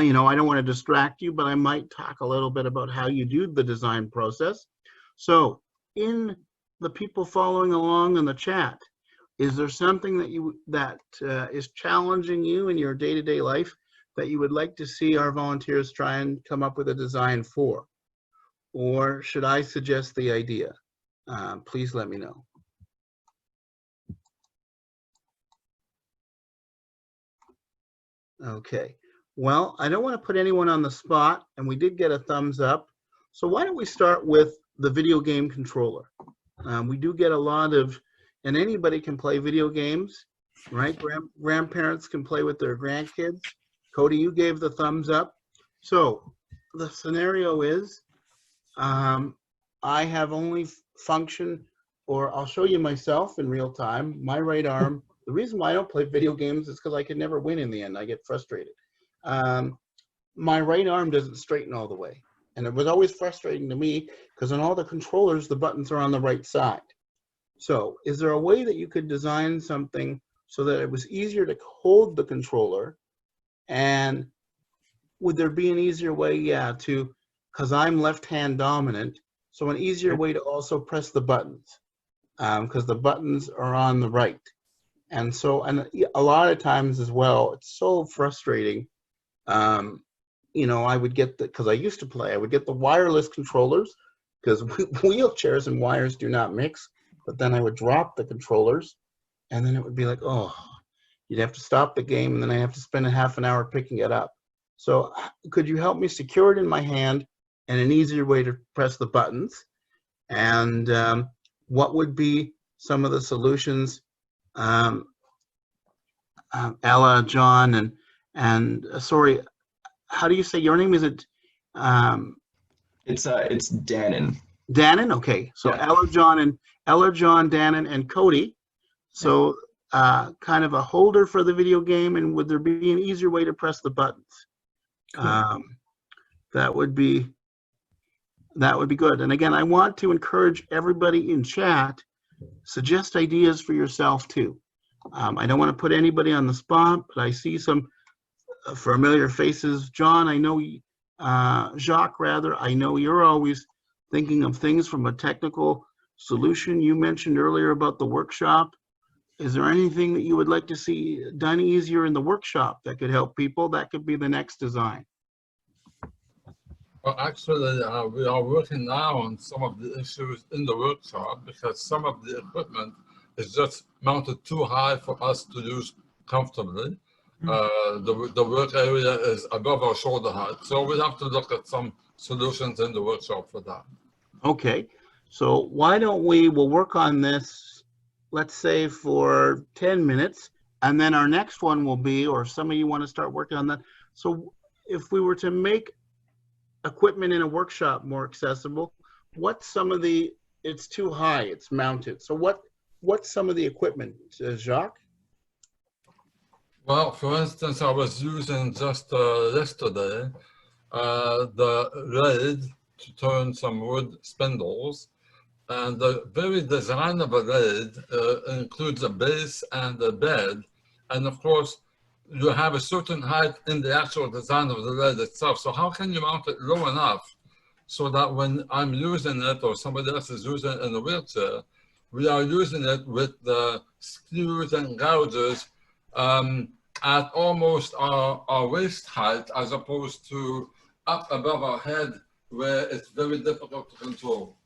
you know, I don't want to distract you, but I might talk a little bit about how you do the design process. So in the people following along in the chat, is there something that is challenging you in your day-to-day life that you would like to see our volunteers try and come up with a design for? Or should I suggest the idea? Please let me know. Okay. Well, I don't want to put anyone on the spot, and we did get a thumbs up. So why don't we start with the video game controller? We do get a lot of, and anybody can play video games, right? Grandparents can play with their grandkids. Cody, you gave the thumbs up. So the scenario is, I have only function, or I'll show you myself in real time, my right arm. The reason why I don't play video games is because I can never win in the end. I get frustrated. My right arm doesn't straighten all the way. And it was always frustrating to me because on all the controllers, the buttons are on the right side. So is there a way that you could design something so that it was easier to hold the controller? And would there be an easier way, yeah, to, because I'm left-hand dominant, so an easier way to also press the buttons, because the buttons are on the right. And so, and a lot of times as well, it's so frustrating. You know, I would get because I used to play, I would get the wireless controllers, because wheelchairs and wires do not mix, but then I would drop the controllers, and then it would be like, oh, you'd have to stop the game, and then I have to spend a half an hour picking it up. So could you help me secure it in my hand and an easier way to press the buttons? And what would be some of the solutions, Ella, John, and sorry, how do you say your name? Is it? It's Dannon. Dannon. Okay, so Yeah. Ella, John, Dannon, and Cody. So kind of a holder for the video game, and would there be an easier way to press the buttons? Cool. That would be good. And again, I want to encourage everybody in chat, suggest ideas for yourself too. I don't want to put anybody on the spot, but I see some familiar faces. John, I know, Jacques rather, I know you're always thinking of things from a technical solution. You mentioned earlier about the workshop. Is there anything that you would like to see done easier in the workshop that could help people? That could be the next design. Well, actually, we are working now on some of the issues in the workshop because some of the equipment is just mounted too high for us to use comfortably. The work area is above our shoulder height, so we have to look at some solutions in the workshop for that. Okay, so why don't we'll work on this, let's say for 10 minutes, and then our next one will be, or some of you want to start working on that. So if we were to make equipment in a workshop more accessible, what's some of the, it's too high, it's mounted. So what's some of the equipment, Jacques? Well, for instance, I was using just yesterday the lathe to turn some wood spindles, and the very design of a lathe includes a base and a bed, and of course you have a certain height in the actual design of the lathe itself. So how can you mount it low enough so that when I'm using it or somebody else is using it in a wheelchair, we are using it with the screws and gouges at almost our waist height, as opposed to up above our head where it's very difficult to control.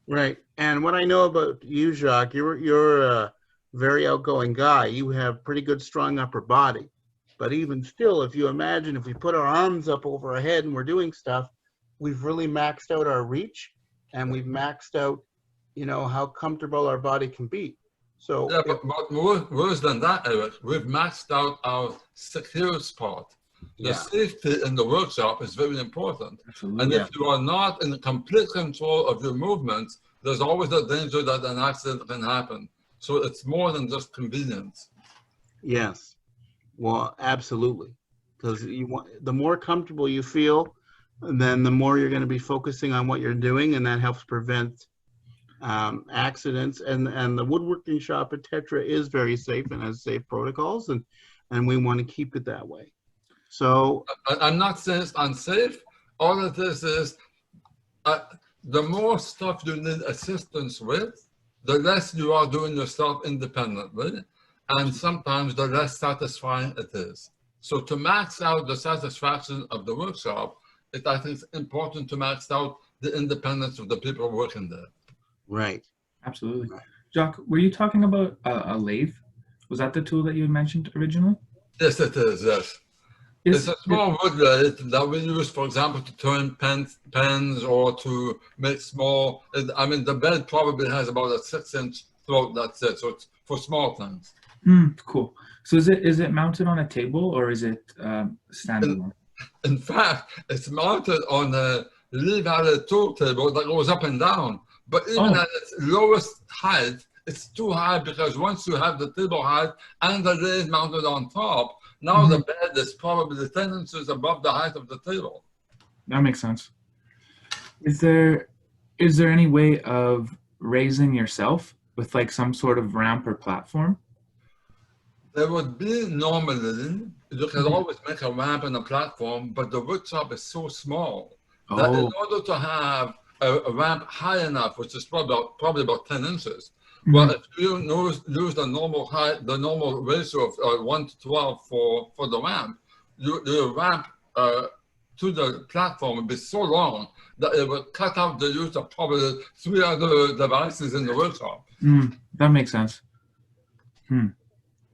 Right. And what I know about you, Jacques, you're a very outgoing guy. You have pretty good, strong upper body. But even still, if you imagine if we put our arms up over our head and we're doing stuff, we've really maxed out our reach, and we've maxed out, you know, how comfortable our body can be. So yeah, but worse than that, Eric, we've maxed out our secure spot. The safety in the workshop is very important. Absolutely. And if you are not in complete control of your movements, there's always a danger that an accident can happen. So it's more than just convenience. Yes, well, absolutely. Because the more comfortable you feel, then the more you're going to be focusing on what you're doing, and that helps prevent accidents. And the woodworking shop at Tetra is very safe and has safe protocols, and we want to keep it that way. So I'm not saying it's unsafe. All it is the more stuff you need assistance with, the less you are doing yourself independently, and sometimes the less satisfying it is. So to max out the satisfaction of the workshop, I think it's important to max out the independence of the people working there. right. Absolutely. Jacques, were you talking about a lathe? Was that the tool that you had mentioned originally? Yes, it is, yes. It's a small wood lathe that we use, for example, to turn pens or to make small. I mean, the bed probably has about a 6-inch throat, that's it. So it's for small things. Cool. So is it mounted on a table or is it standalone? In fact, it's mounted on a Lee-Valley tool table that goes up and down. But even at its lowest height, it's too high because once you have the table height and the lathe mounted on top, now the bed is probably 10 inches above the height of the table. That makes sense. Is there any way of raising yourself with like some sort of ramp or platform? There would be normally, you can always make a ramp and a platform, but the workshop is so small that in order to have a ramp high enough, which is probably about 10 inches, well, if you use the normal height, the normal ratio of 1 to 12 for the ramp, your ramp to the platform would be so long that it would cut out the use of probably 3 other devices in the workshop. That makes sense.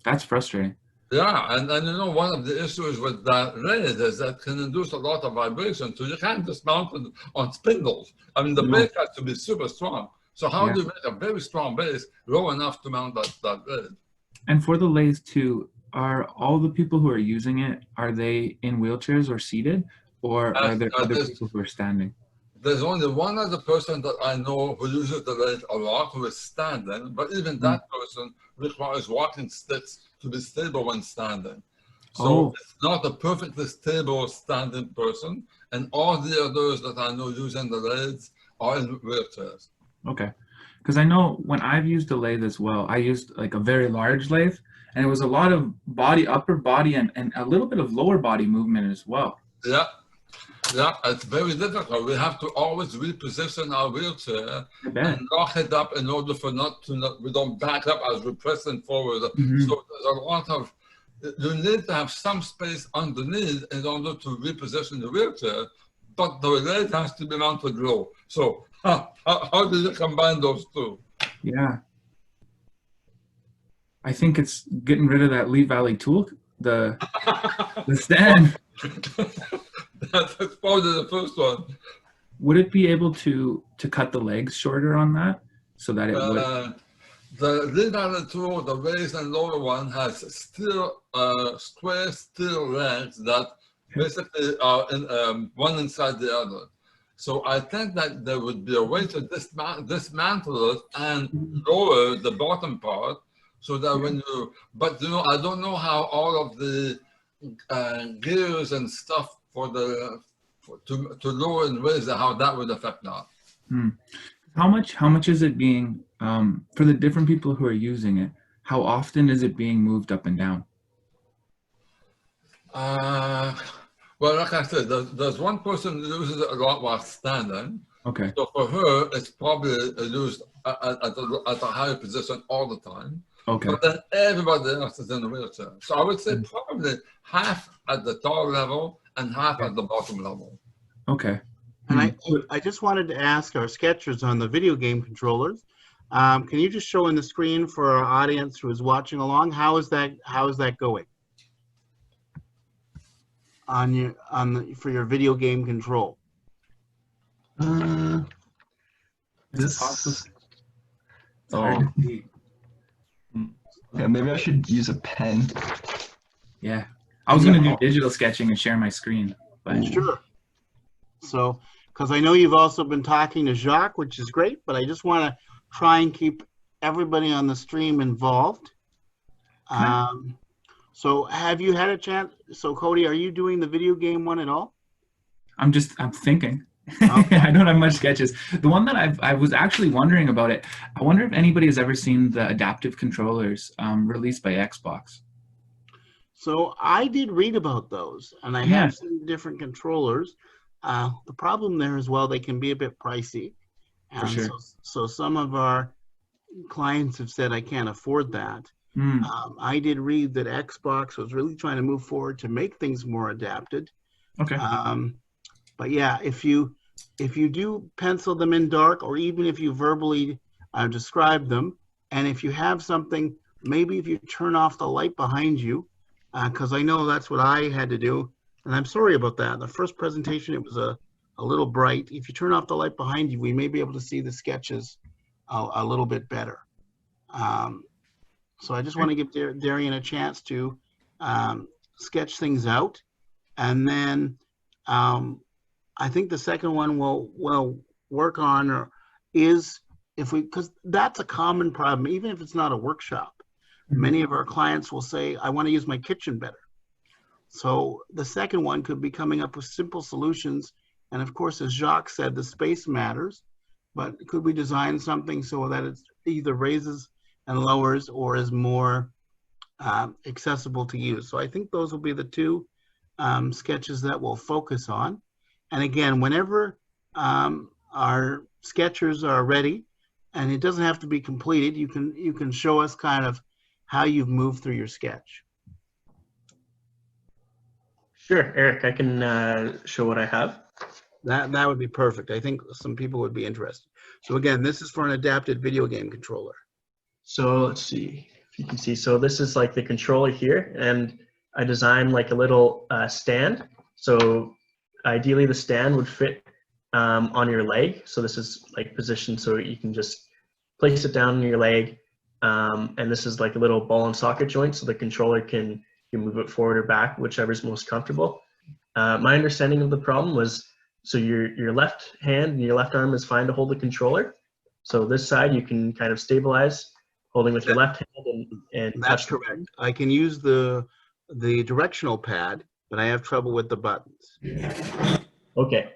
That's frustrating. Yeah, and you know, one of the issues with that lathe is that it can induce a lot of vibration, so you can't just mount it on spindles. I mean, the base has to be super strong. So how do you make a very strong base low enough to mount that lathe? And for the lathe too, are all the people who are using it, are they in wheelchairs or seated, or are there other people who are standing? There's only one other person that I know who uses the lathe a lot, who is standing, but even that person requires walking sticks to be stable when standing. So it's not a perfectly stable standing person, and all the others that I know using the lathes are in wheelchairs. Okay, because I know when I've used a lathe as well, I used like a very large lathe, and it was a lot of upper body and a little bit of lower body movement as well. Yeah, it's very difficult. We have to always reposition our wheelchair and lock it up in order for we don't back up as we're pressing forward. So there's a lot of, you need to have some space underneath in order to reposition the wheelchair, but the lathe has to be mounted low. So how do you combine those two? Yeah. I think it's getting rid of that Lee Valley tool, the stand. That's probably the first one. Would it be able to cut the legs shorter on that so that it would? The Lee Valley tool, the raised and lower one, has square steel legs that basically are one inside the other. So I think that there would be a way to dismantle it and lower the bottom part so that when you, but you know, I don't know how all of the gears and stuff to lower and raise how that would affect that. How much is it being for the different people who are using it? How often is it being moved up and down? Well, like I said, there's one person who uses it a lot while standing. Okay. So for her, it's probably used at a higher position all the time. Okay. But then everybody else is in a wheelchair. So I would say probably half at the top level and half at the bottom level. Okay. And I just wanted to ask our sketchers on the video game controllers, can you just show on the screen for our audience who is watching along, how is that going for your video game control? Yeah, maybe I should use a pen. Yeah, I was gonna do digital sketching and share my screen, but sure. So, because I know you've also been talking to Jacques, which is great, but I just want to try and keep everybody on the stream involved. So have you had a chance? So Cody, are you doing the video game one at all? I'm thinking. Okay. I don't have much sketches. The one that I was actually wondering about it. I wonder if anybody has ever seen the adaptive controllers released by Xbox. So I did read about those, and I Yeah. have seen different controllers. The problem there as well, they can be a bit pricey. For And sure. so some of our clients have said, I can't afford that. Mm, I did read that Xbox was really trying to move forward to make things more adapted. okay. But yeah, if you do pencil them in dark, or even if you verbally describe them, and if you have something, maybe if you turn off the light behind you, because I know that's what I had to do, and I'm sorry about that. The first presentation, it was a little bright. If you turn off the light behind you, we may be able to see the sketches a little bit better. So I just want to give Darian a chance to sketch things out, and then I think the second one we'll work on is if we, because that's a common problem, even if it's not a workshop. Many of our clients will say, I want to use my kitchen better. So the second one could be coming up with simple solutions. And of course, as Jacques said, the space matters, but could we design something so that it either raises and lowers or is more accessible to use? So I think those will be the two sketches that we'll focus on. And again, whenever our sketchers are ready, and it doesn't have to be completed, you can show us kind of how you've moved through your sketch. Sure, Eric, I can show what I have. That would be perfect. I think some people would be interested. So again, this is for an adapted video game controller. So let's see if you can see. So this is like the controller here, and I designed like a little stand. So ideally the stand would fit on your leg. So this is like positioned so you can just place it down on your leg. And this is like a little ball and socket joint, so the controller can you move it forward or back, whichever is most comfortable. My understanding of the problem was, so your left hand and your left arm is fine to hold the controller. So this side you can kind of stabilize, holding with your left hand and That's touch. correct. I can use the directional pad, but I have trouble with the buttons. Okay,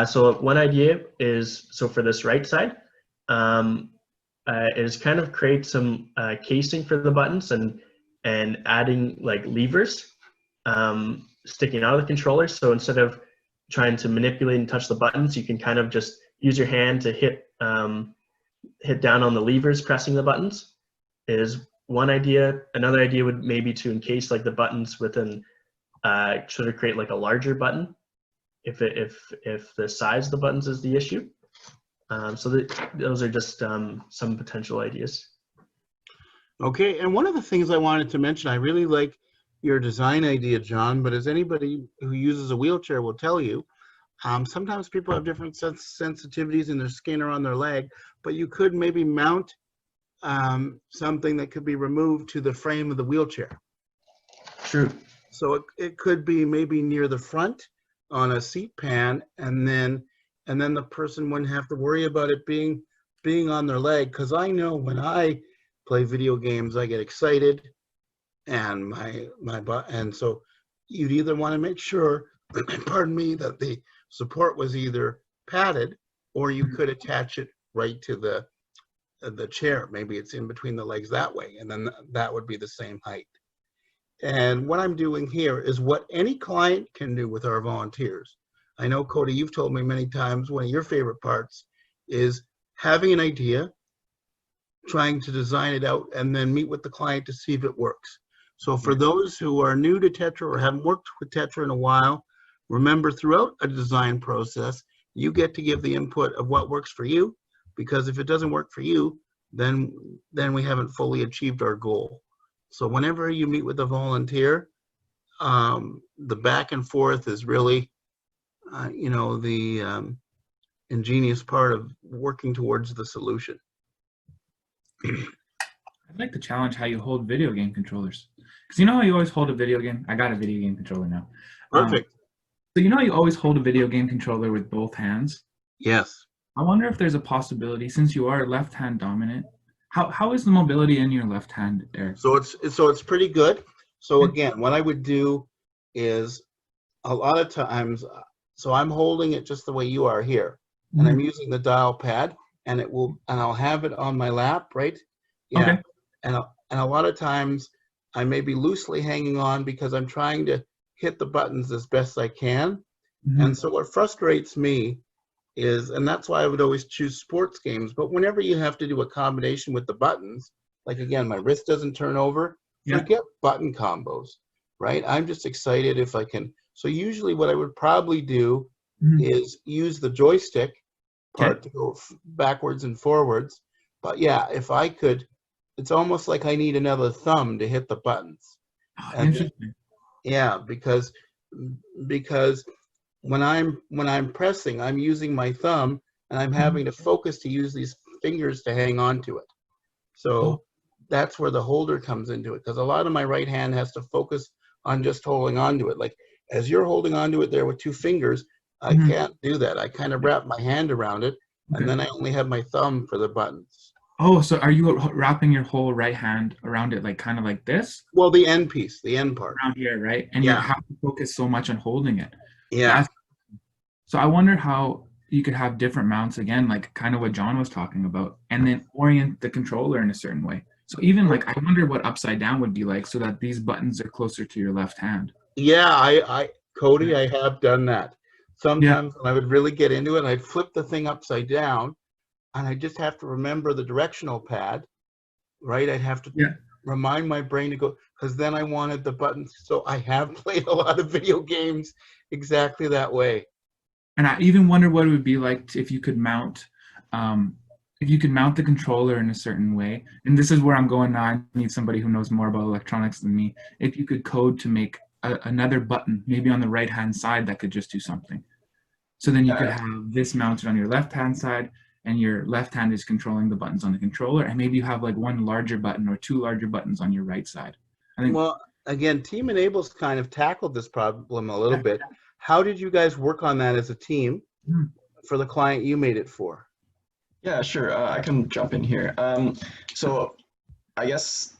so one idea is, so for this right side, is kind of create some casing for the buttons and adding like levers sticking out of the controller. So instead of trying to manipulate and touch the buttons, you can kind of just use your hand to hit down on the levers pressing the buttons is one idea. Another idea would maybe to encase like the buttons within sort of create like a larger button if the size of the buttons is the issue. So those are just some potential ideas. Okay, and one of the things I wanted to mention, I really like your design idea, John, but as anybody who uses a wheelchair will tell you, sometimes people have different sensitivities in their skin or on their leg, but you could maybe mount something that could be removed to the frame of the wheelchair. True. So it could be maybe near the front on a seat pan, and then the person wouldn't have to worry about it being on their leg. Because I know when I play video games, I get excited, and and so you'd either want to make sure, pardon me, that the support was either padded, or you could attach it right to the chair. Maybe it's in between the legs that way, and then that would be the same height. And what I'm doing here is what any client can do with our volunteers. I know, Cody, you've told me many times one of your favorite parts is having an idea, trying to design it out, and then meet with the client to see if it works. So for those who are new to Tetra or haven't worked with Tetra in a while, remember throughout a design process, you get to give the input of what works for you, because if it doesn't work for you, then we haven't fully achieved our goal. So whenever you meet with a volunteer, the back and forth is really, the ingenious part of working towards the solution. I'd like to challenge how you hold video game controllers. Because you know how you always hold a video game? I got a video game controller now. Perfect. So you know how you always hold a video game controller with both hands? Yes. I wonder if there's a possibility, since you are left hand dominant, how is the mobility in your left hand, Eric? So it's pretty good. So again, what I would do is a lot of times, so I'm holding it just the way you are here, and I'm using the dial pad, and I'll have it on my lap, right? Yeah. Okay. And a lot of times, I may be loosely hanging on because I'm trying to hit the buttons as best I can. And so what frustrates me is, and that's why I would always choose sports games, but whenever you have to do a combination with the buttons, like again, my wrist doesn't turn over, forget button combos, right? I'm just excited if I can. So usually what I would probably do is use the joystick part to go backwards and forwards. But yeah, if I could, it's almost like I need another thumb to hit the buttons. Interesting. Yeah, because when I'm pressing, I'm using my thumb and I'm having to focus to use these fingers to hang on to it. So that's where the holder comes into it, because a lot of my right hand has to focus on just holding on to it. Like as you're holding on to it there with two fingers, I can't do that. I kind of wrap my hand around it, and then I only have my thumb for the buttons. Oh, so are you wrapping your whole right hand around it, like kind of like this? Well, the end piece, the end part. Around here, right? And you have to focus so much on holding it. Yeah. So I wonder how you could have different mounts again, like kind of what John was talking about, and then orient the controller in a certain way. So even like, I wonder what upside down would be like so that these buttons are closer to your left hand. Yeah, Cody, I have done that. Sometimes when I would really get into it, I'd flip the thing upside down, and I just have to remember the directional pad, right? I'd have to remind my brain to go, because then I wanted the buttons. So I have played a lot of video games exactly that way. And I even wonder what it would be like if you could mount, the controller in a certain way. And this is where I'm going now. I need somebody who knows more about electronics than me. If you could code to make another button, maybe on the right-hand side, that could just do something. So then you could have this mounted on your left-hand side, and your left hand is controlling the buttons on the controller, and maybe you have like one larger button or two larger buttons on your right side. I think. Well, again, Team Enable's kind of tackled this problem a little bit. How did you guys work on that as a team for the client you made it for? Yeah, sure. I can jump in here. So I guess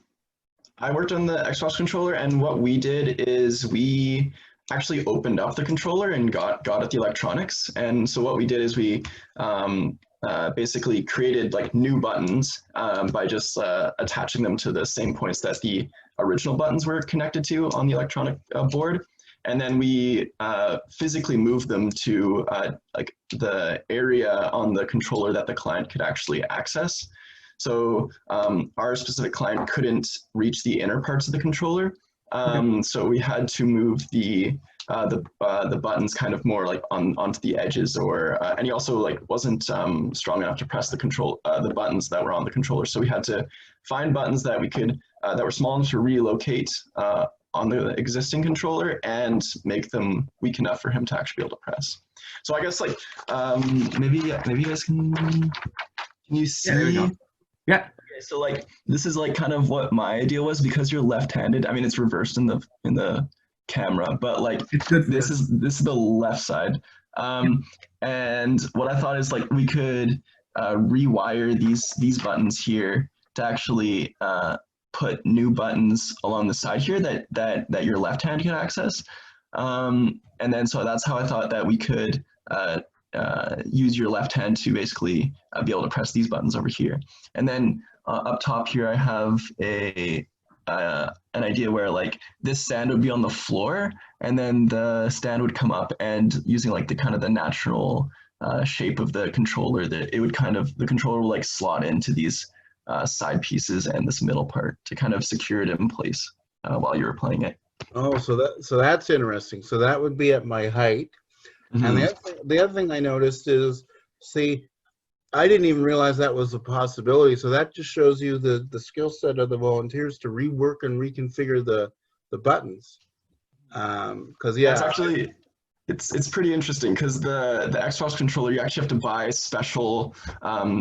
I worked on the Xbox controller, and what we did is we actually opened up the controller and got at the electronics. And so what we did is we basically created like new buttons by just attaching them to the same points that the original buttons were connected to on the electronic board. And then we physically moved them to like the area on the controller that the client could actually access. So our specific client couldn't reach the inner parts of the controller. So we had to move the buttons kind of more like onto the edges, or and he also like wasn't strong enough to press the buttons that were on the controller. So we had to find buttons that we could that were small enough to relocate on the existing controller and make them weak enough for him to actually be able to press. So I guess like maybe you guys can you see? Yeah, there we go. Yeah. Okay, so like this is like kind of what my idea was, because you're left-handed. I mean, it's reversed in the camera, but like this is the left side. And what I thought is like we could rewire these buttons here to actually put new buttons along the side here that your left hand can access. And then so that's how I thought that we could use your left hand to basically be able to press these buttons over here. And then up top here, I have an idea where like this stand would be on the floor, and then the stand would come up, and using like the kind of the natural shape of the controller, that it would kind of, the controller will like slot into these side pieces and this middle part to kind of secure it in place while you were playing it. Oh, so that's interesting. So that would be at my height. And the other thing I noticed is, see, I didn't even realize that was a possibility. So that just shows you the skill set of the volunteers to rework and reconfigure the buttons. Because yeah, it's actually it's pretty interesting, because the Xbox controller, you actually have to buy special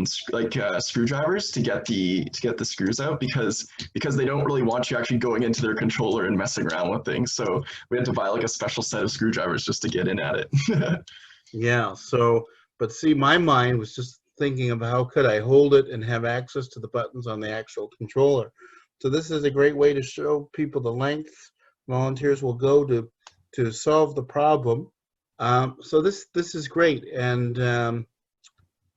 screwdrivers to get the screws out, because they don't really want you actually going into their controller and messing around with things. So we had to buy like a special set of screwdrivers just to get in at it. Yeah. So, but see, my mind was just thinking of how could I hold it and have access to the buttons on the actual controller. So this is a great way to show people the lengths volunteers will go to solve the problem. So this is great. And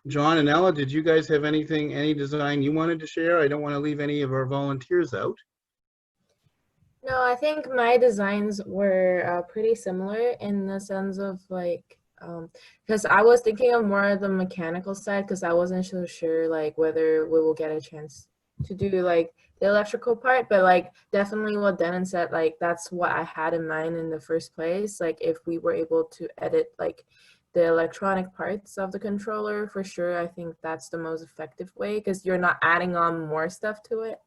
John and Ella, did you guys have any design you wanted to share? I don't want to leave any of our volunteers out. No, I think my designs were pretty similar in the sense of like, because I was thinking of more of the mechanical side because I wasn't so sure like whether we will get a chance to do like the electrical part, but like definitely what Denon said, like that's what I had in mind in the first place. Like if we were able to edit like the electronic parts of the controller for sure, I think that's the most effective way because you're not adding on more stuff to it.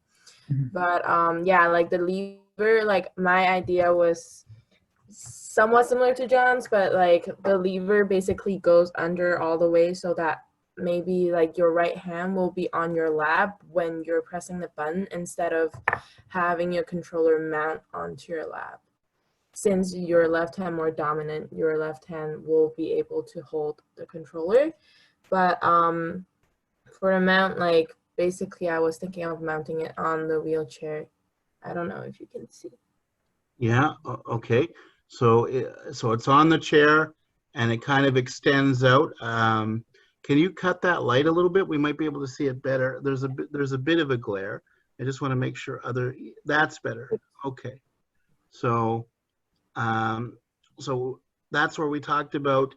Mhm. But yeah, like the lever, like my idea was somewhat similar to John's, but like the lever basically goes under all the way so that maybe like your right hand will be on your lap when you're pressing the button instead of having your controller mount onto your lap. Since your left hand more dominant, your left hand will be able to hold the controller. But for the mount, like basically I was thinking of mounting it on the wheelchair. I don't know if you can see. Yeah, okay. So so it's on the chair and it kind of extends out. Can you cut that light a little bit? We might be able to see it better. There's a bit of a glare. I just want to make sure that's better. Okay. So um, so that's where we talked about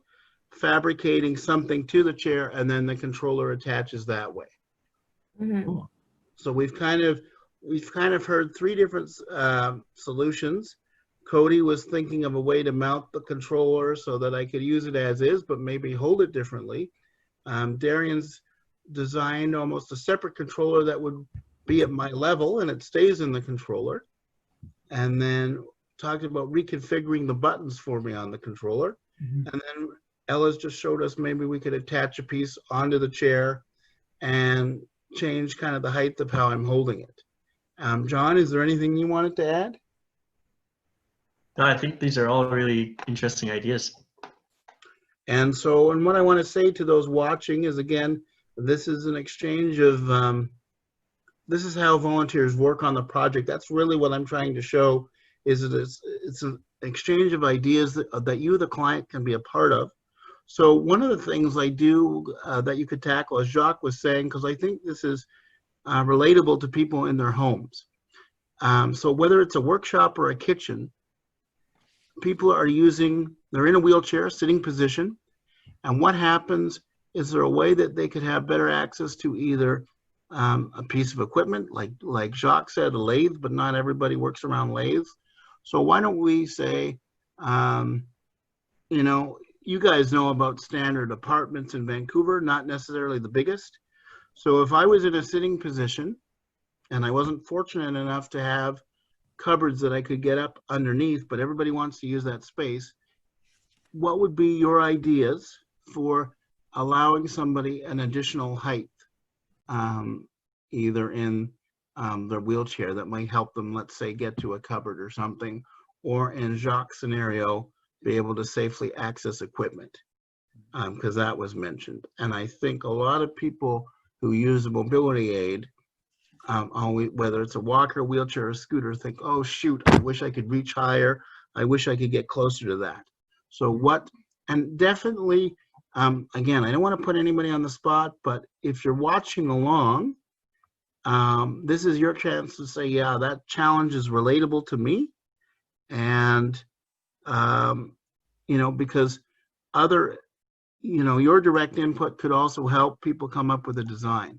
fabricating something to the chair and then the controller attaches that way. Mm-hmm. Cool. So we've kind of heard three different solutions. Cody was thinking of a way to mount the controller so that I could use it as is, but maybe hold it differently. Darian's designed almost a separate controller that would be at my level and it stays in the controller. And then talked about reconfiguring the buttons for me on the controller. Mhm. And then Ella's just showed us maybe we could attach a piece onto the chair and change kind of the height of how I'm holding it. John, is there anything you wanted to add? No, I think these are all really interesting ideas. And so, and what I want to say to those watching is, again, this is an exchange of, this is how volunteers work on the project. That's really what I'm trying to show, is that it's an exchange of ideas that you, the client, can be a part of. So one of the things I do that you could tackle, as Jacques was saying, because I think this is relatable to people in their homes. So whether it's a workshop or a kitchen, people are they're in a wheelchair, sitting position, and what happens, is there a way that they could have better access to either a piece of equipment, like Jacques said, a lathe, but not everybody works around lathes. So why don't we say, you guys know about standard apartments in Vancouver, not necessarily the biggest. So if I was in a sitting position and I wasn't fortunate enough to have cupboards that I could get up underneath, but everybody wants to use that space, what would be your ideas for allowing somebody an additional height, either in their wheelchair that might help them, let's say, get to a cupboard or something, or in Jacques' scenario, be able to safely access equipment, because that was mentioned. And I think a lot of people who use a mobility aid, whether it's a walker, wheelchair, or scooter, think, oh shoot, I wish I could reach higher. I wish I could get closer to that. So and definitely, again, I don't want to put anybody on the spot, but if you're watching along, this is your chance to say, yeah, that challenge is relatable to me. And, because your direct input could also help people come up with a design.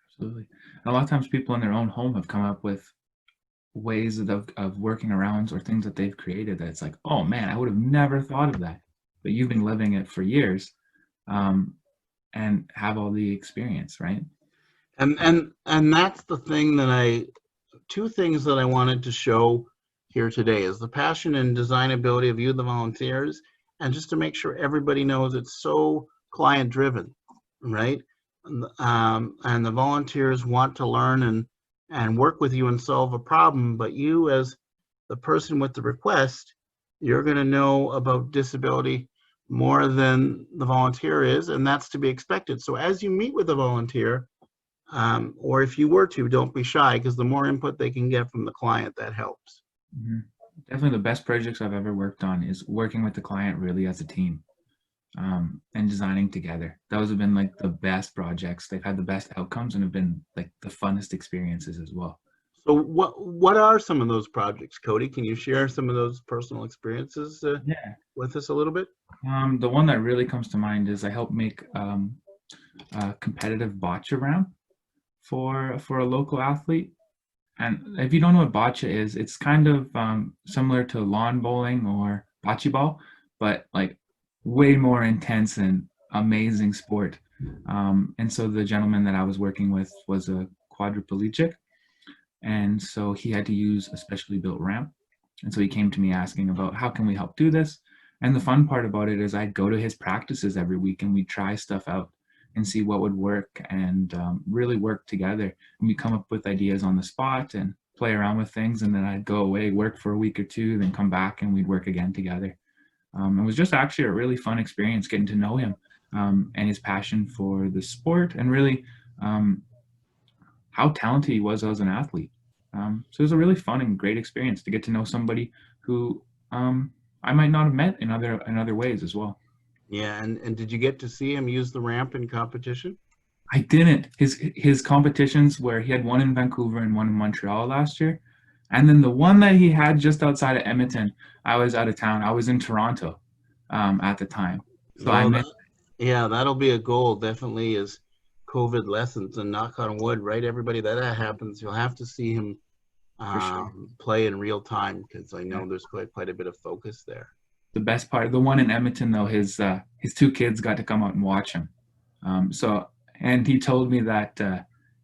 Absolutely. A lot of times people in their own home have come up with ways of working around or things that they've created that's like, oh man, I would have never thought of that. But you've been living it for years and have all the experience, right? And that's the thing two things that I wanted to show here today is the passion and designability of you, the volunteers, and just to make sure everybody knows it's so client driven, right? And the volunteers want to learn and work with you and solve a problem, but you as the person with the request, you're going to know about disability more than the volunteer is, and that's to be expected. So as you meet with a volunteer, or if you were to, don't be shy, because the more input they can get from the client, that helps. Mm-hmm. Definitely the best projects I've ever worked on is working with the client really as a team and designing together. Those have been like the best projects. They've had the best outcomes and have been like the funnest experiences as well. So what are some of those projects, Cody? Can you share some of those personal experiences Yeah. with us a little bit? The one that really comes to mind is I helped make a competitive bocce ramp for a local athlete. And if you don't know what bocce is, it's kind of similar to lawn bowling or bocce ball, but like way more intense and amazing sport. And so the gentleman that I was working with was a quadriplegic, and so he had to use a specially built ramp. And so he came to me asking about how can we help do this. And the fun part about it is I'd go to his practices every week and we'd try stuff out and see what would work and really work together. And we come up with ideas on the spot and play around with things. And then I'd go away, work for a week or two, then come back and we'd work again together. It was just actually a really fun experience getting to know him and his passion for the sport and really how talented he was as an athlete. So it was a really fun and great experience to get to know somebody who I might not have met in other ways as well. Yeah, and did you get to see him use the ramp in competition? I didn't. His competitions where he had one in Vancouver and one in Montreal last year. And then the one that he had just outside of Edmonton, I was out of town. I was in Toronto at the time. So I missed. Yeah, that'll be a goal, definitely, is COVID lessons, and knock on wood, right? Everybody that happens, you'll have to see him sure. play in real time, because I know there's quite a bit of focus there. The best part, the one in Edmonton though, his two kids got to come out and watch him. And he told me that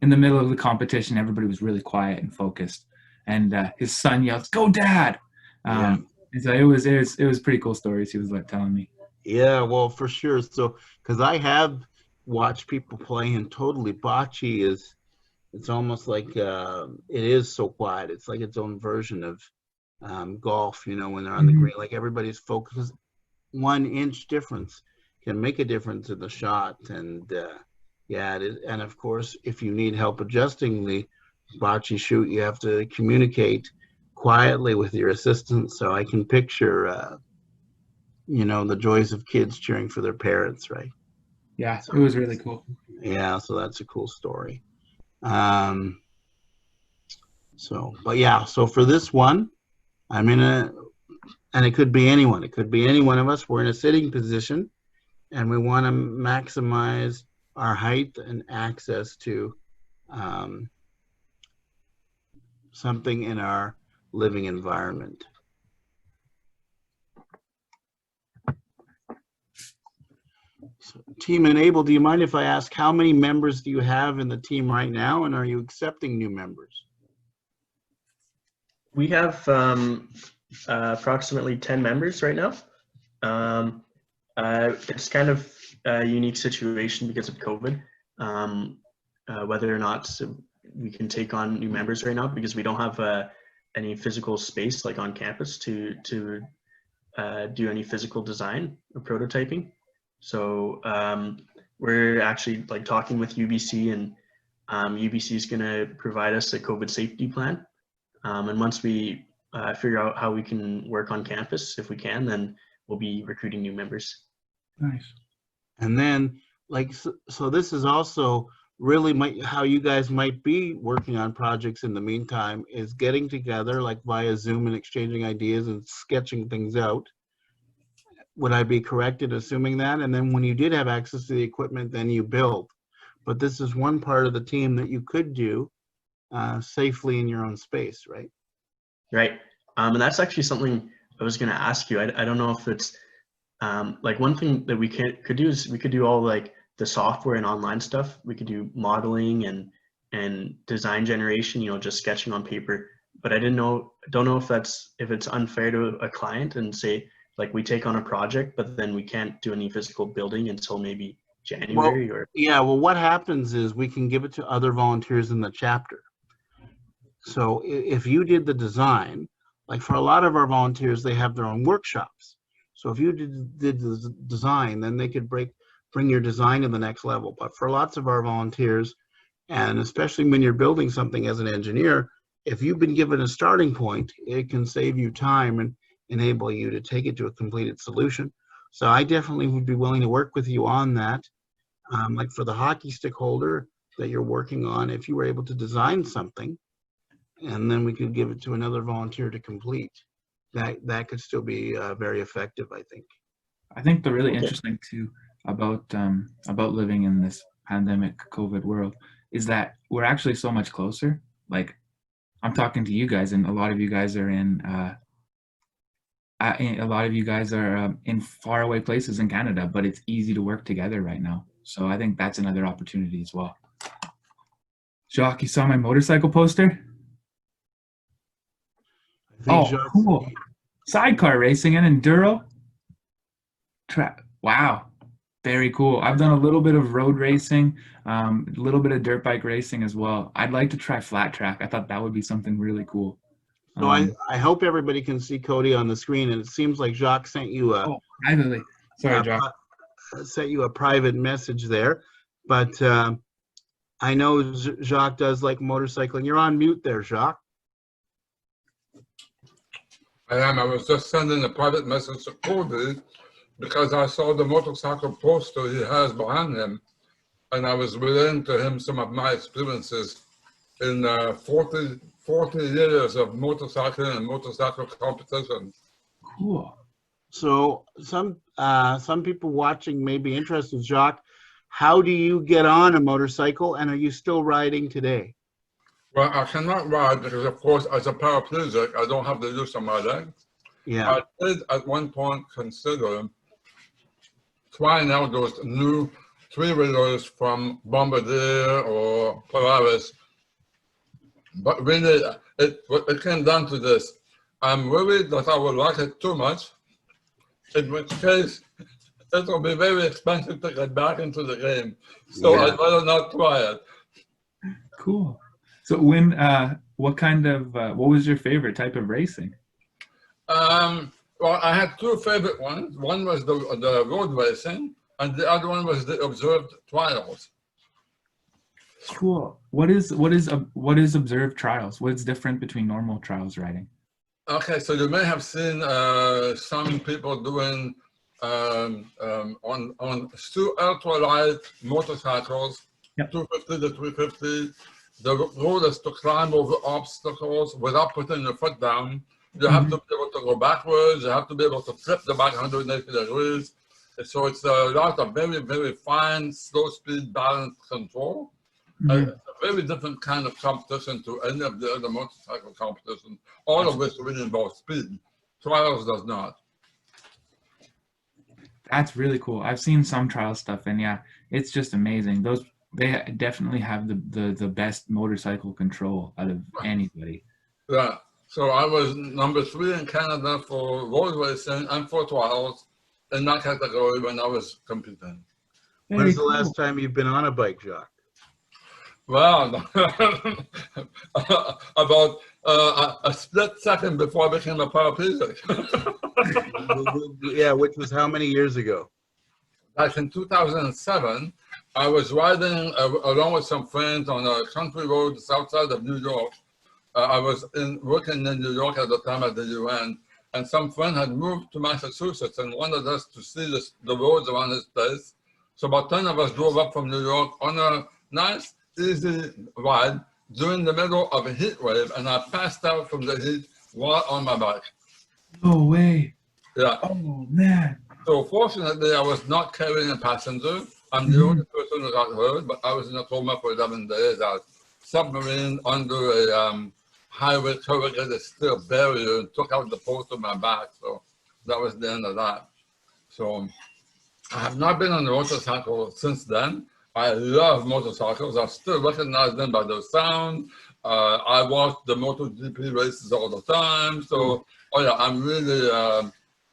in the middle of the competition, everybody was really quiet and focused, and his son yells, "Go, Dad!" And so it was pretty cool stories he was like telling me. Yeah, well, for sure. So, because I have watched people play, and totally bocce it's almost like it is so quiet. It's like its own version of golf, when they're on the green, like everybody's focused. 1 inch difference can make a difference in the shot. And yeah, it is. And of course, if you need help adjusting the bocce shoot, you have to communicate quietly with your assistant. So I can picture, the joys of kids cheering for their parents, right? Yeah, it was really cool. Yeah, so that's a cool story. So for this one, and it could be anyone. It could be any one of us. We're in a sitting position, and we want to maximize our height and access to something in our living environment. So, Team Enable, do you mind if I ask how many members do you have in the team right now, and are you accepting new members? We have approximately 10 members right now. It's kind of a unique situation because of COVID, whether or not we can take on new members right now, because we don't have any physical space like on campus to do any physical design or prototyping. So we're actually like talking with UBC, and UBC is going to provide us a COVID safety plan. And once we figure out how we can work on campus, if we can, then we'll be recruiting new members. Nice. And then, so this is also really how you guys might be working on projects in the meantime, is getting together like via Zoom and exchanging ideas and sketching things out. Would I be correct in assuming that? And then when you did have access to the equipment, then you build. But this is one part of the team that you could do safely in your own space, right? Right. And that's actually something I was going to ask you. I don't know if it's like one thing that we could do is we could do all like the software and online stuff. We could do modeling and design generation, just sketching on paper. But I don't know if it's unfair to a client and say like we take on a project, but then we can't do any physical building until maybe January Well, what happens is we can give it to other volunteers in the chapter. So if you did the design, like for a lot of our volunteers, they have their own workshops. So if you did the design, then they could bring your design to the next level. But for lots of our volunteers, and especially when you're building something as an engineer, if you've been given a starting point, it can save you time and enable you to take it to a completed solution. So I definitely would be willing to work with you on that. Like for the hockey stick holder that you're working on, if you were able to design something and then we could give it to another volunteer to complete. That could still be very effective, I think. I think the really Okay. interesting too about living in this pandemic COVID world is that we're actually so much closer. Like I'm talking to you guys, and a lot of you guys are in faraway places in Canada, but it's easy to work together right now. So I think that's another opportunity as well. Jacques, you saw my motorcycle poster? I think Oh, Jacques- cool. Sidecar racing and enduro. Wow, very cool. I've done a little bit of road racing, a little bit of dirt bike racing as well. I'd like to try flat track. I thought that would be something really cool. So I hope everybody can see Cody on the screen, and it seems like Jacques sent you a Privately. Sorry, Jacques. sent you a private message there, but I know Jacques does like motorcycling. You're on mute there, Jacques. I am. I was just sending a private message to Cody because I saw the motorcycle poster he has behind him, and I was relaying to him some of my experiences in 40 years of motorcycling and motorcycle competition. Cool. So some people watching may be interested, Jacques. How do you get on a motorcycle, and are you still riding today? Well, I cannot ride because, of course, as a paraplegic, I don't have the use of my legs. Yeah. I did at one point consider trying out those new three-wheelers from Bombardier or Polaris, but really it came down to this. I'm worried that I will like it too much, in which case it will be very expensive to get back into the game. So Yeah. I'd rather not try it. Cool. So what was your favorite type of racing? Well, I had two favorite ones. One was the road racing, and the other one was the observed trials. Cool. What is observed trials? What's different between normal trials riding? Okay, so you may have seen some people doing on ultralight motorcycles, Yep. 250 to 350. The goal is to climb over obstacles without putting your foot down. You have to be able to go backwards. You have to be able to flip the bike 180 degrees. So it's a lot of very, very fine, slow speed balance control. It's a very different kind of competition to any of the other motorcycle competitions, all of which really involve speed. Trials does not. That's really cool. I've seen some trial stuff, and yeah, it's just amazing. They definitely have the best motorcycle control out of anybody. Yeah. So I was number 3 in Canada for road racing and for trials in that category when I was competing. When's the last time you've been on a bike, Jacques? Well, about a split second before I became a paraplegic. Yeah, which was how many years ago? Back in 2007, I was riding along with some friends on a country road outside of New York. I was working in New York at the time at the UN, and some friend had moved to Massachusetts and wanted us to see the roads around his place. So about 10 of us drove up from New York on a nice, easy ride during the middle of a heat wave, and I passed out from the heat while on my bike. No way. Yeah. Oh man. So fortunately, I was not carrying a passenger. I'm the only person who got hurt, but I was in a coma for 11 days. I was submarine under a highway corrugated steel barrier and took out the post of my back. So that was the end of that. So I have not been on a motorcycle since then. I love motorcycles. I still recognize them by their sound. I watch the MotoGP races all the time. So, oh yeah, I'm really,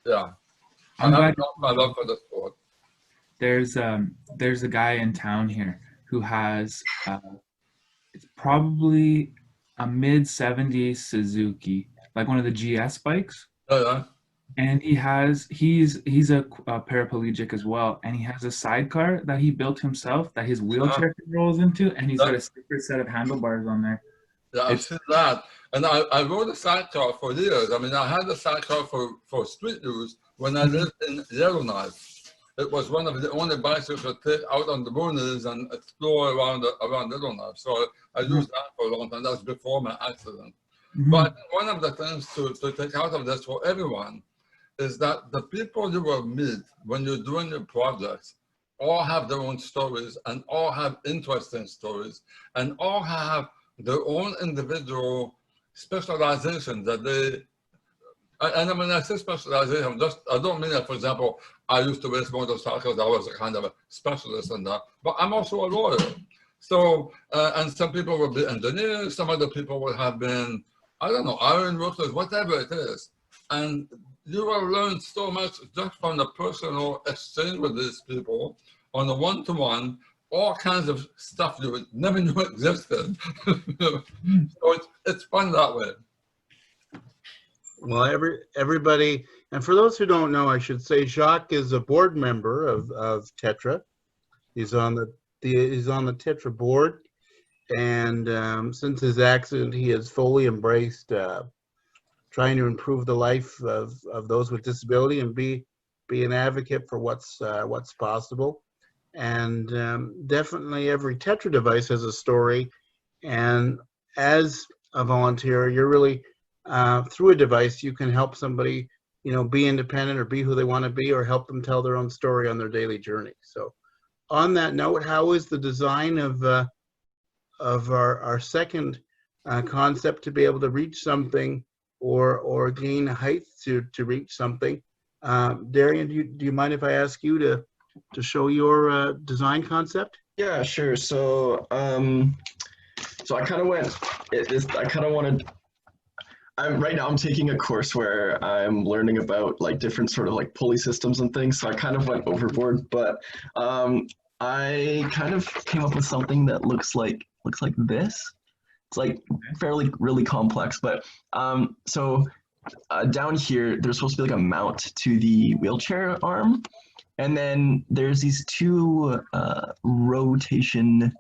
yeah. I'm glad I love for the sport. there's a guy in town here who has it's probably a mid-70s Suzuki, like one of the GS bikes. Oh, yeah. And he's a paraplegic as well, and he has a sidecar that he built himself that his wheelchair rolls into, and he's got a separate set of handlebars on there. Yeah, I've seen that. And I rode a sidecar for years. I mean, I had a sidecar for street use when I lived in Yellowknife. it was one of the only bicycles to take out on the boonies and explore around Little Knife. So I used that for a long time. That was before my accident. But one of the things to take out of this for everyone is that the people you will meet when you're doing your projects all have their own stories and all have interesting stories and all have their own individual specialization that they, and when I say specialization, I don't mean that, for example, I used to race motorcycles, I was a kind of a specialist in that, but I'm also a lawyer. So, and some people will be engineers, some other people will have been, I don't know, iron workers, whatever it is. And you will learn so much just from the personal exchange with these people on a one-to-one, all kinds of stuff you would never knew existed. So it's fun that way. Well, everybody, and for those who don't know, I should say Jacques is a board member of Tetra. He's on the Tetra board, and since his accident, he has fully embraced trying to improve the life of those with disability and be an advocate for what's possible. And definitely every Tetra device has a story. And as a volunteer, you're really through a device, you can help somebody, be independent or be who they want to be, or help them tell their own story on their daily journey. So, on that note, how is the design of our second concept to be able to reach something or gain height to reach something? Darian, do you mind if I ask you to show your design concept? Yeah, sure. So I kind of went. I kind of wanted. Right now I'm taking a course where I'm learning about like different sort of like pulley systems and things. So I kind of went overboard, but I kind of came up with something that looks like this. It's like fairly really complex, but down here there's supposed to be like a mount to the wheelchair arm, and then there's these two rotation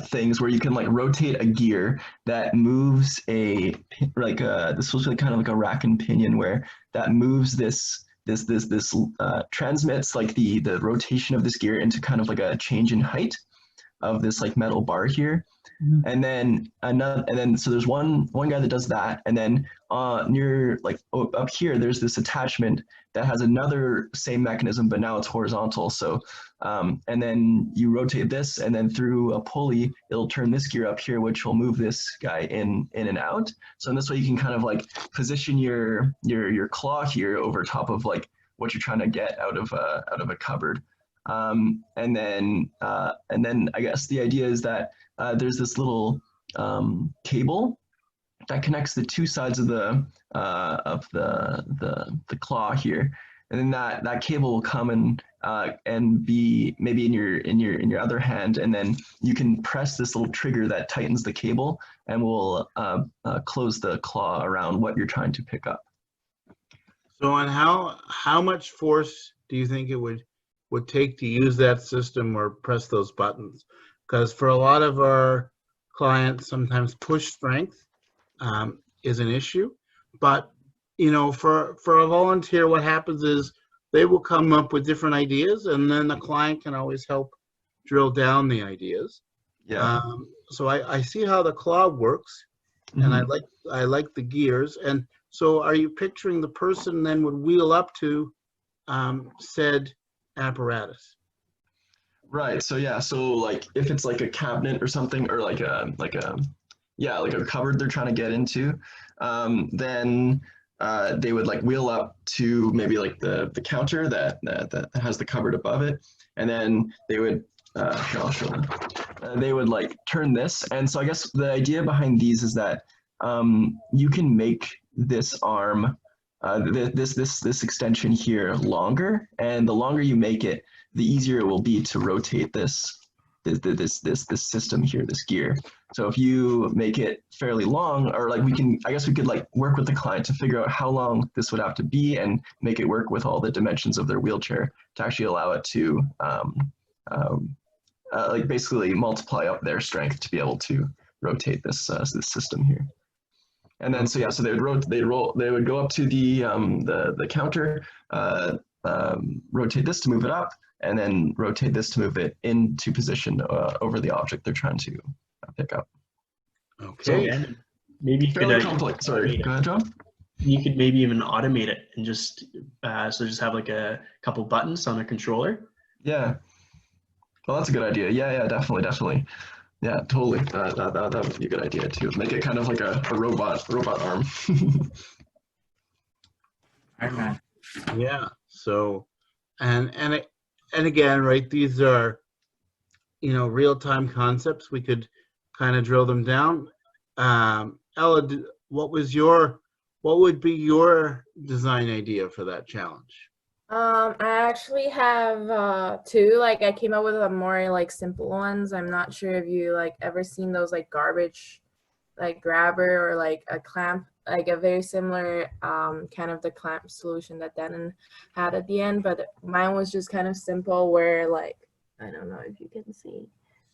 things where you can like rotate a gear that moves this is supposed to be kind of like a rack and pinion where that moves this transmits like the rotation of this gear into kind of like a change in height of this like metal bar here. And then so there's one guy that does that, and then near like up here there's this attachment that has another same mechanism, but now it's horizontal. So and then you rotate this, and then through a pulley it'll turn this gear up here, which will move this guy in and out. So in this way you can kind of like position your claw here over top of like what you're trying to get out of a cupboard. And then I guess the idea is that there's this little cable that connects the two sides of the claw here, and then that cable will come and be maybe in your other hand, and then you can press this little trigger that tightens the cable and will close the claw around what you're trying to pick up. So, and how much force do you think it would take to use that system or press those buttons? Because for a lot of our clients, sometimes push strength is an issue. But, for a volunteer, what happens is they will come up with different ideas, and then the client can always help drill down the ideas. Yeah. So I see how the claw works, and I like the gears. And so are you picturing the person then would wheel up to said apparatus? Right. So yeah. So like if it's like a cabinet or something, or like a cupboard they're trying to get into, then they would like wheel up to maybe like the counter that has the cupboard above it, and then they would here, I'll show them. They would like turn this, and so I guess the idea behind these is that you can make this arm, this extension here longer, and the longer you make it, the easier it will be to rotate this system here, this gear. So if you make it fairly long, or like I guess we could like work with the client to figure out how long this would have to be and make it work with all the dimensions of their wheelchair to actually allow it to like basically multiply up their strength to be able to rotate this system here. And then so they would go up to the counter. rotate this to move it up, and then rotate this to move it into position over the object they're trying to pick up. Okay. Yeah, maybe you could, Fairly complex. Sorry, go ahead, John. you could maybe even automate it and just so just have like a couple buttons on a controller. Yeah. Well, that's a good idea. Yeah, definitely. Yeah, totally. That would be a good idea too. Make it kind of like a robot arm. iPad. Yeah. So, and again, right? These are, real-time concepts. We could kind of drill them down. Ella, what would be your design idea for that challenge? I actually have two. Like I came up with a more like simple ones. I'm not sure if you like ever seen those like garbage like grabber or like a clamp, like a very similar kind of the clamp solution that Denon had at the end, but mine was just kind of simple where like, I don't know if you can see,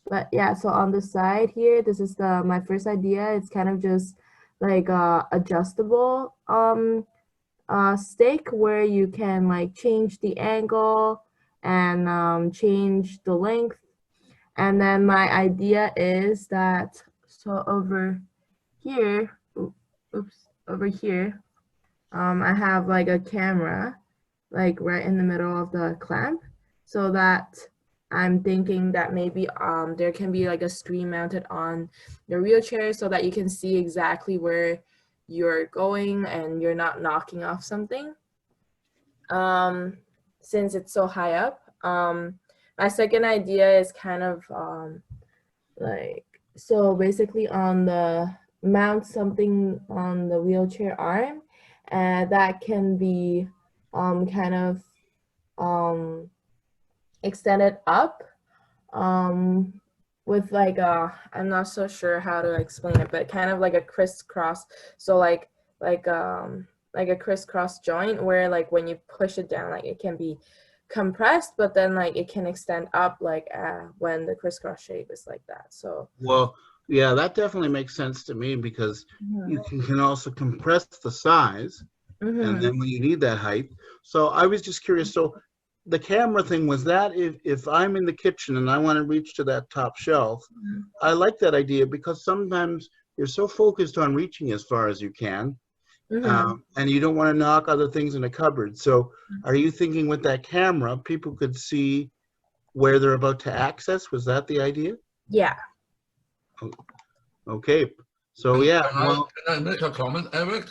but yeah, so on the side here, this is my first idea. It's kind of just like adjustable stick where you can like change the angle and change the length. And then my idea is that, so over here, over here, I have like a camera like right in the middle of the clamp, so that I'm thinking that maybe there can be like a screen mounted on your wheelchair so that you can see exactly where you're going and you're not knocking off something, since it's so high up. My second idea is kind of like, so basically on the mount something on the wheelchair arm, and that can be kind of extended up with like I'm not so sure how to explain it, but kind of like a crisscross. So like a crisscross joint where like when you push it down, like it can be compressed, but then like it can extend up like when the crisscross shape is like that. So Well, yeah, that definitely makes sense to me because you can also compress the size, and then when you need that height. So I was just curious. So the camera thing, was that if I'm in the kitchen and I want to reach to that top shelf, I like that idea because sometimes you're so focused on reaching as far as you can, and you don't want to knock other things in the cupboard. So are you thinking with that camera, people could see where they're about to access? Was that the idea? yeah. Okay. So yeah, well, Can I make a comment, Eric?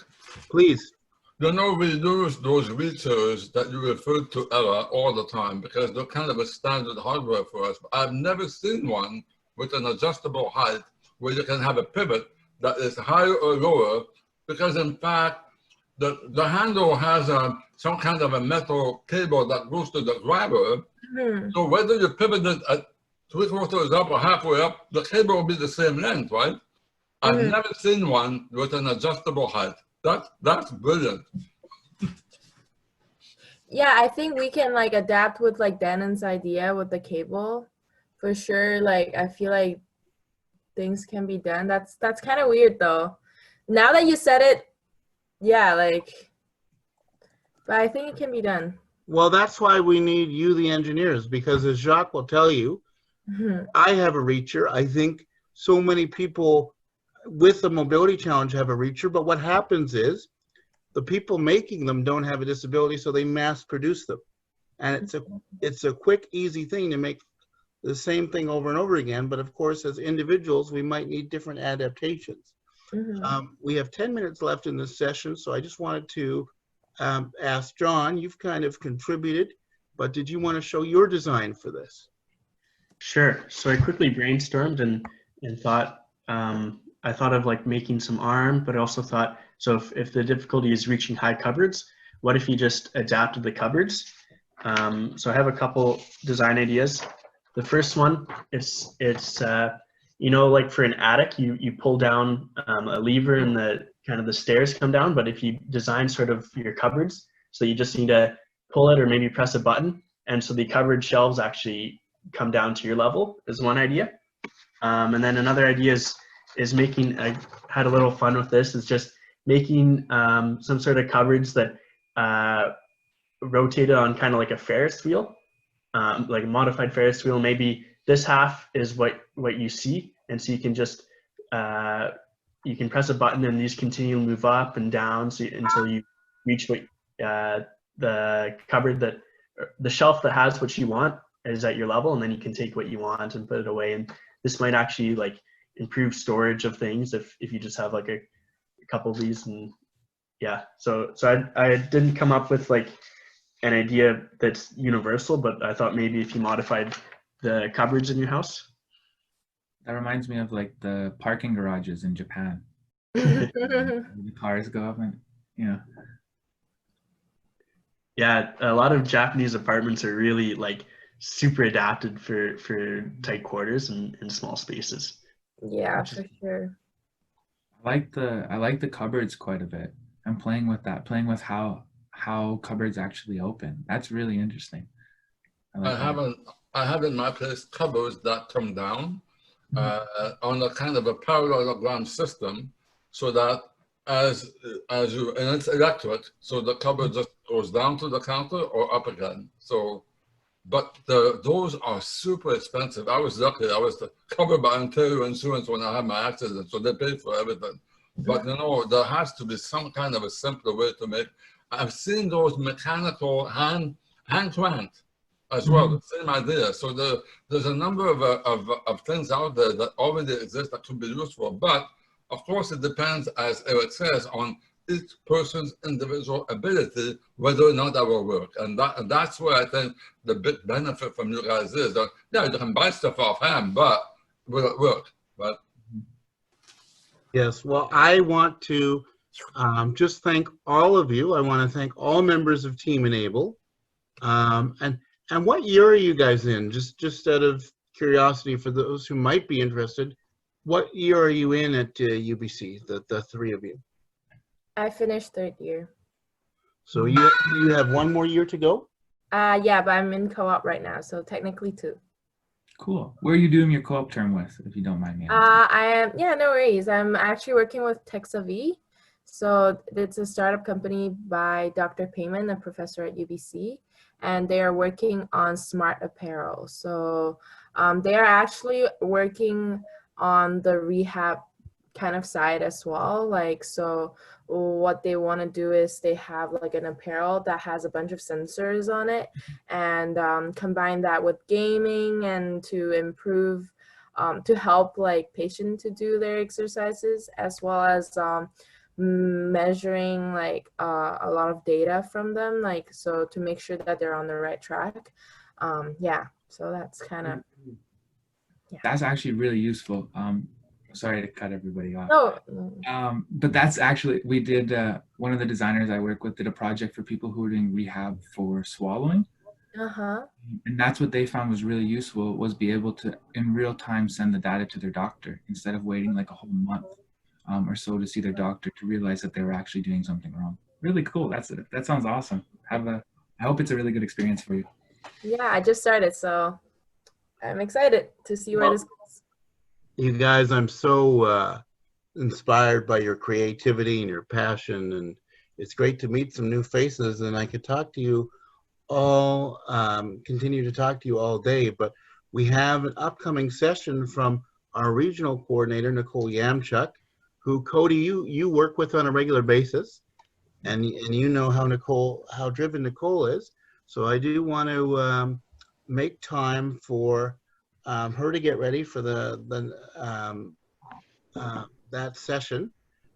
please. We use those wheelchairs that you referred to, Ella, all the time because they're kind of a standard hardware for us. But I've never seen one with an adjustable height where you can have a pivot that is higher or lower, because in fact, the handle has some kind of a metal cable that goes to the grabber. So whether you pivot it at 3/4 up or halfway up, the cable will be the same length, right? I've never seen one with an adjustable height. That's brilliant. Yeah, I think we can like adapt with like Denon's idea with the cable for sure. Like I feel like things can be done. That's kind of weird though. Now that you said it, yeah, like, but I think it can be done. Well, that's why we need you, the engineers, because as Jacques will tell you, I have a reacher. I think so many people with the mobility challenge have a reacher, but what happens is the people making them don't have a disability, so they mass produce them. And it's a quick, easy thing to make the same thing over and over again. But of course, as individuals, we might need different adaptations. We have 10 minutes left in this session, so I just wanted to ask John, you've kind of contributed, but did you want to show your design for this? Sure. So I quickly brainstormed and thought, I thought of like making some arm, but I also thought, so if the difficulty is reaching high cupboards, what if you just adapted the cupboards? So I have a couple design ideas. The first one is like for an attic, you pull down a lever and the kind of the stairs come down, but if you design sort of your cupboards, so you just need to pull it or maybe press a button, and so the cupboard shelves actually come down to your level is one idea. And then another idea is making, I had a little fun with this, is just making some sort of cupboards that rotate it on kind of like a Ferris wheel, like a modified Ferris wheel. Maybe this half is what you see, and so you can just you can press a button and these continue to move up and down until you reach what the cupboard that the shelf that has what you want is at your level, and then you can take what you want and put it away. And this might actually like improve storage of things if you just have like a couple of these. And yeah, so I didn't come up with like an idea that's universal, but I thought maybe if you modified the cupboards in your house. That reminds me of like the parking garages in Japan. The cars go up and, you know. Yeah, a lot of Japanese apartments are really like super adapted for tight quarters and small spaces. Yeah, for sure. I like the cupboards quite a bit. I'm playing with that, playing with how cupboards actually open. That's really interesting. I have in my place cupboards that come down on a kind of a parallelogram system, so that as you, and it's electric, so the cupboard just goes down to the counter or up again. So, but those are super expensive. I was lucky; I was covered by Ontario Insurance when I had my accident, so they paid for everything. But you know, there has to be some kind of a simpler way to make. I've seen those mechanical hand crank as well, the same idea. So there's a number of things out there that already exist that could be useful. But of course, it depends, as Eric says, on each person's individual ability, whether or not that will work. And that's where I think the big benefit from you guys is that, yeah, you can buy stuff offhand, but will it work? But Yes, well, I want to just thank all of you. I want to thank all members of Team Enable. And what year are you guys in? Just out of curiosity for those who might be interested, what year are you in at UBC, the three of you? I finished 3rd year. So you have one more year to go? Yeah, but I'm in co-op right now, so technically 2. Cool. Where are you doing your co-op term with, if you don't mind me asking? Yeah, no worries. I'm actually working with Texa. So it's a startup company by Dr. Payman, a professor at UBC, and they are working on smart apparel. So they are actually working on the rehab kind of side as well. Like, so what they want to do is they have like an apparel that has a bunch of sensors on it, and combine that with gaming and to improve, to help like patients to do their exercises, as well as measuring like a lot of data from them, like, so to make sure that they're on the right track. Yeah, so that's kind of, yeah. That's actually really useful. Sorry to cut everybody off. No. But that's actually, we did, one of the designers I work with did a project for people who were doing rehab for swallowing. And that's what they found was really useful, was be able to in real time send the data to their doctor instead of waiting like a whole month or so to see their doctor to realize that they were actually doing something wrong. Really cool. That sounds awesome. I hope it's a really good experience for you. Yeah, I just started, so I'm excited to see where this goes. You guys, I'm so inspired by your creativity and your passion, and it's great to meet some new faces, and I could talk to you all, continue to talk to you all day, but we have an upcoming session from our regional coordinator, Nicole Yamchuk, who, Cody, you work with on a regular basis, and you know how driven Nicole is. So I do want to make time for her to get ready for that session,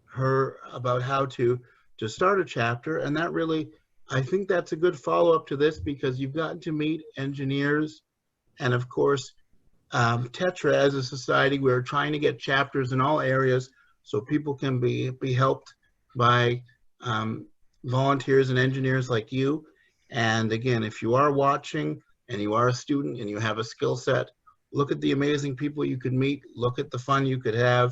her about how to start a chapter. And that really, I think that's a good follow-up to this, because you've gotten to meet engineers, and of course Tetra, as a society, we're trying to get chapters in all areas so people can be helped by volunteers and engineers like you. And again, if you are watching and you are a student and you have a skill set, look at the amazing people you could meet, look at the fun you could have,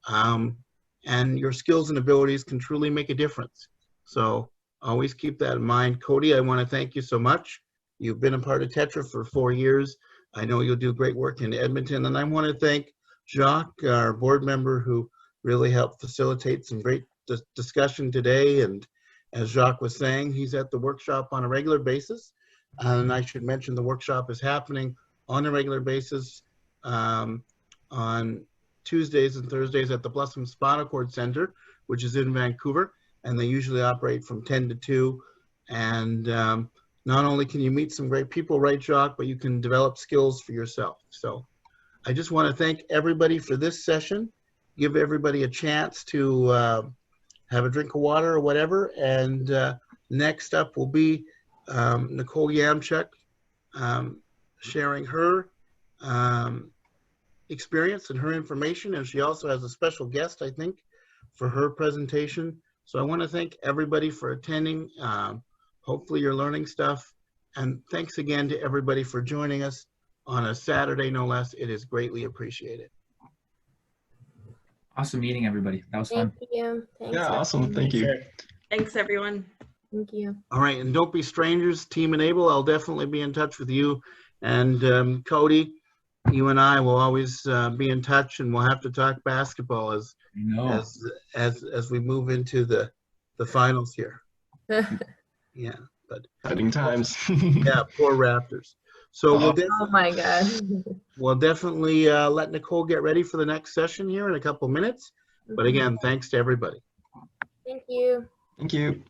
and your skills and abilities can truly make a difference. So always keep that in mind. Cody, I want to thank you so much. You've been a part of Tetra for 4 years. I know you'll do great work in Edmonton. And I want to thank Jacques, our board member, who really helped facilitate some great discussion today, and as Jacques was saying, he's at the workshop on a regular basis. And I should mention the workshop is happening on a regular basis on Tuesdays and Thursdays at the Blossom Spinal Cord Center, which is in Vancouver. And they usually operate from 10 to 2. And not only can you meet some great people, right, Jacques, but you can develop skills for yourself. So I just want to thank everybody for this session. Give everybody a chance to have a drink of water or whatever. And next up will be Nicole Yamchuk sharing her experience and her information. And she also has a special guest, I think, for her presentation. So I want to thank everybody for attending. Hopefully you're learning stuff. And thanks again to everybody for joining us on a Saturday, no less. It is greatly appreciated. Awesome meeting, everybody. That was fun. Thank you. Thanks, Yeah, awesome. everyone. Thank you. Sure. Thanks, everyone. Thank you. All right, and don't be strangers, Team Enable. I'll definitely be in touch with you. And Cody, you and I will always be in touch, and we'll have to talk basketball as we move into the finals here. Yeah, but Exciting times. yeah, poor Raptors. So Oh my God. we'll definitely let Nicole get ready for the next session here in a couple minutes. But again, thanks to everybody. Thank you. Thank you.